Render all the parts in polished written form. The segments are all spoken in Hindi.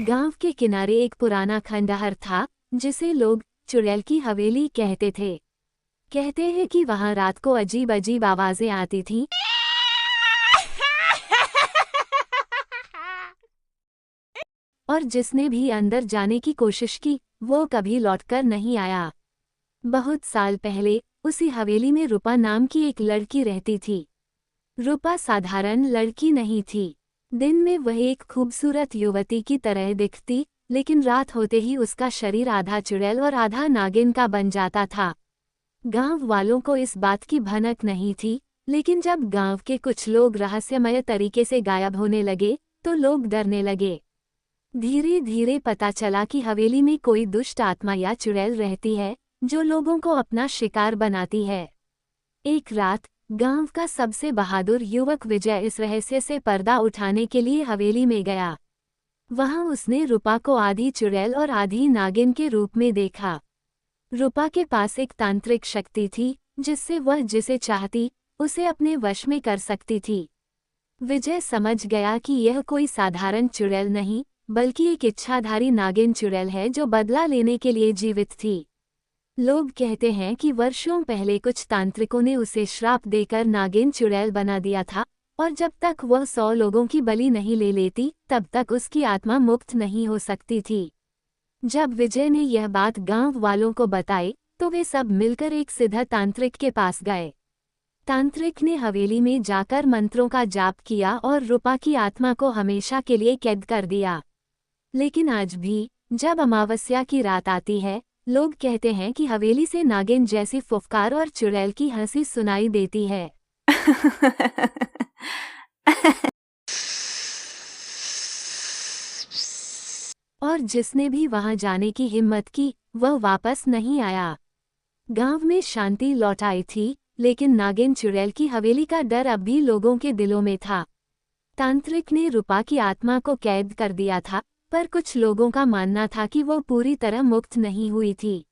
गांव के किनारे एक पुराना खंडहर था, जिसे लोग चुड़ैल की हवेली कहते थे। कहते हैं कि वहां रात को अजीब अजीब आवाजें आती थीं और जिसने भी अंदर जाने की कोशिश की, वो कभी लौटकर नहीं आया। बहुत साल पहले उसी हवेली में रूपा नाम की एक लड़की रहती थी। रूपा साधारण लड़की नहीं थी। दिन में वह एक खूबसूरत युवती की तरह दिखती, लेकिन रात होते ही उसका शरीर आधा चुड़ैल और आधा नागिन का बन जाता था। गांव वालों को इस बात की भनक नहीं थी, लेकिन जब गांव के कुछ लोग रहस्यमय तरीके से गायब होने लगे, तो लोग डरने लगे। धीरे धीरे पता चला कि हवेली में कोई दुष्ट आत्मा या चुड़ैल रहती है, जो लोगों को अपना शिकार बनाती है। एक रात गांव का सबसे बहादुर युवक विजय इस रहस्य से पर्दा उठाने के लिए हवेली में गया। वहां उसने रूपा को आधी चुड़ैल और आधी नागिन के रूप में देखा। रूपा के पास एक तांत्रिक शक्ति थी, जिससे वह जिसे चाहती उसे अपने वश में कर सकती थी। विजय समझ गया कि यह कोई साधारण चुड़ैल नहीं, बल्कि एक इच्छाधारी नागिन चुड़ैल है जो बदला लेने के लिए जीवित थी। लोग कहते हैं कि वर्षों पहले कुछ तांत्रिकों ने उसे श्राप देकर नागिन चुड़ैल बना दिया था, और जब तक वह 100 लोगों की बलि नहीं ले लेती, तब तक उसकी आत्मा मुक्त नहीं हो सकती थी। जब विजय ने यह बात गांव वालों को बताई, तो वे सब मिलकर एक सिद्ध तांत्रिक के पास गए। तांत्रिक ने हवेली में जाकर मंत्रों का जाप किया और रूपा की आत्मा को हमेशा के लिए कैद कर दिया। लेकिन आज भी जब अमावस्या की रात आती है, लोग कहते हैं कि हवेली से नागिन जैसी फुफकार और चुड़ैल की हंसी सुनाई देती है। और जिसने भी वहां जाने की हिम्मत की, वह वापस नहीं आया। गांव में शांति लौट आई थी, लेकिन नागिन चुड़ैल की हवेली का डर अब भी लोगों के दिलों में था। तांत्रिक ने रूपा की आत्मा को कैद कर दिया था, पर कुछ लोगों का मानना था कि वो पूरी तरह मुक्त नहीं हुई थी।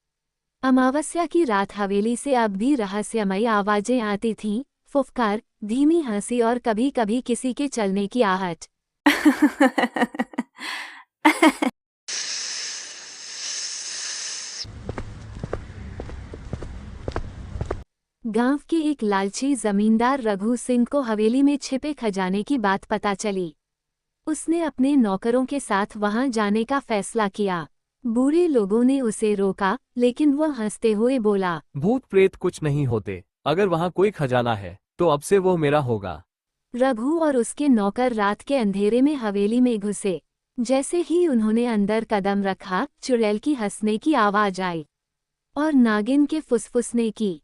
अमावस्या की रात हवेली से अब भी रहस्यमयी आवाजें आती थीं, फुफकार, धीमी हंसी और कभी-कभी किसी के चलने की आहट। गांव के एक लालची जमींदार रघु सिंह को हवेली में छिपे खजाने की बात पता चली। उसने अपने नौकरों के साथ वहां जाने का फैसला किया। बूढ़े लोगों ने उसे रोका, लेकिन वह हंसते हुए बोला, भूत प्रेत कुछ नहीं होते। अगर वहाँ कोई खजाना है, तो अब से वो मेरा होगा। रघु और उसके नौकर रात के अंधेरे में हवेली में घुसे। जैसे ही उन्होंने अंदर कदम रखा, चुड़ैल की हंसने की आवाज आई और नागिन के फुसफुसने की।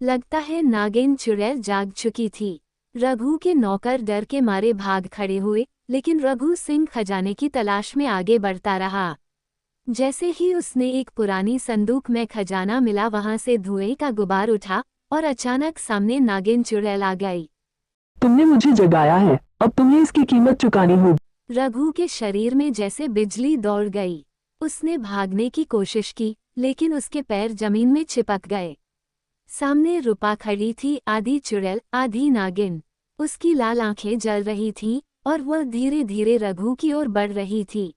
लगता है नागिन चुड़ैल जाग चुकी थी। रघु के नौकर डर के मारे भाग खड़े हुए, लेकिन रघु सिंह खजाने की तलाश में आगे बढ़ता रहा। जैसे ही उसने एक पुरानी संदूक में खजाना मिला, वहां से धुएं का गुबार उठा और अचानक सामने नागिन चुड़ैल आ गई। तुमने मुझे जगाया है, अब तुम्हें इसकी कीमत चुकानी होगी। रघु के शरीर में जैसे बिजली दौड़ गई। उसने भागने की कोशिश की, लेकिन उसके पैर जमीन में चिपक गए। सामने रूपा खड़ी थी, आधी चुड़ैल आधी नागिन। उसकी लाल आंखें जल रही थीं और वह धीरे धीरे रघु की ओर बढ़ रही थी।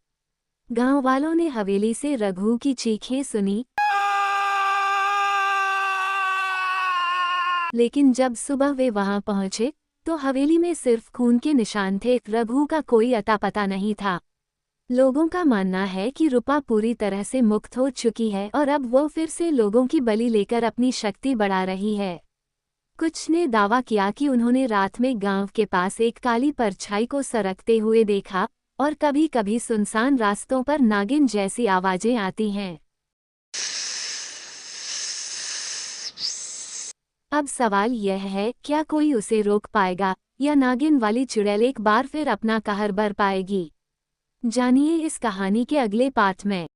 गांव वालों ने हवेली से रघु की चीखें सुनी, लेकिन जब सुबह वे वहां पहुंचे, तो हवेली में सिर्फ खून के निशान थे। रघु का कोई अता पता नहीं था। लोगों का मानना है कि रूपा पूरी तरह से मुक्त हो चुकी है और अब वो फिर से लोगों की बलि लेकर अपनी शक्ति बढ़ा रही है। कुछ ने दावा किया कि उन्होंने रात में गांव के पास एक काली परछाई को सरकते हुए देखा, और कभी-कभी सुनसान रास्तों पर नागिन जैसी आवाजें आती हैं। अब सवाल यह है, क्या कोई उसे रोक पाएगा, या नागिन वाली चुड़ैल एक बार फिर अपना कहर बर पाएगी? जानिए इस कहानी के अगले पार्ट में।